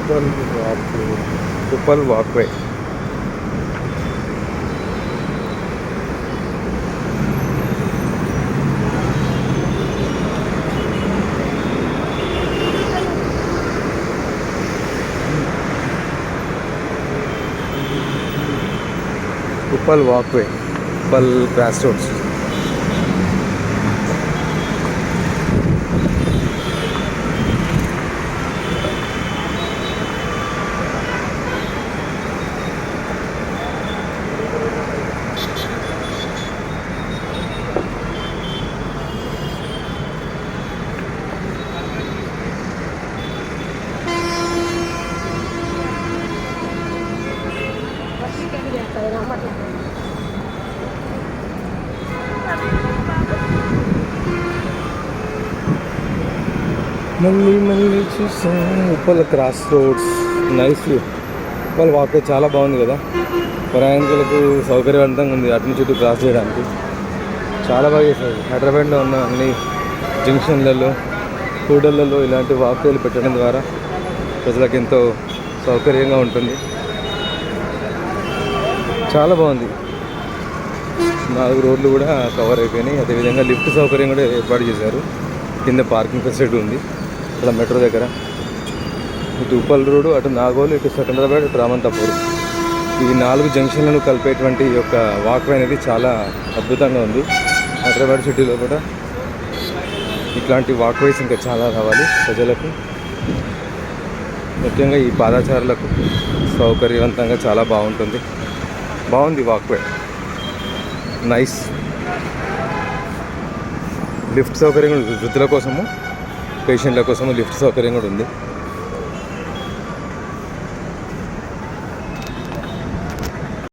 Uppal walkway. Uppal walkway, Uppal cross roads. మళ్ళీ మళ్ళీ చూసాం Uppal cross roads. Nice view. Uppal walkway చాలా బాగుంది కదా, ప్రయాణికులకు సౌకర్యవంతంగా ఉంది. అటు నుంచి ఇటు క్రాస్ చేయడానికి చాలా బాగా చేశారు. హైదరాబాద్లో ఉన్న అన్ని జంక్షన్లలో, కూడళ్లలో ఇలాంటి వాక్వేలు పెట్టడం ద్వారా ప్రజలకు ఎంతో సౌకర్యంగా ఉంటుంది. చాలా బాగుంది. 4 రోడ్లు కూడా కవర్ అయిపోయినాయి. అదేవిధంగా లిఫ్ట్ సౌకర్యం కూడా ఏర్పాటు చేశారు. కింద పార్కింగ్ ఫెసిలిటీ ఉంది ఇక్కడ మెట్రో దగ్గర. ఇటు ఉప్పల్ రోడ్డు, అటు నాగోలు, ఇటు సికింద్రాబాద్, ఇటు రామంతపూర్, ఈ 4 జంక్షన్లను కలిపేటువంటి ఈ యొక్క వాక్వే అనేది చాలా అద్భుతంగా ఉంది. హైదరాబాద్ సిటీలో కూడా ఇట్లాంటి వాక్వేస్ ఇంకా చాలా రావాలి ప్రజలకు, ముఖ్యంగా ఈ పాదచారులకు సౌకర్యవంతంగా చాలా బాగుంటుంది. బాగుంది వాక్వే, నైస్. లిఫ్ట్ సౌకర్యం కూడా వృద్ధుల కోసము, పేషెంట్ల కోసము లిఫ్ట్ సౌకర్యం కూడా ఉంది.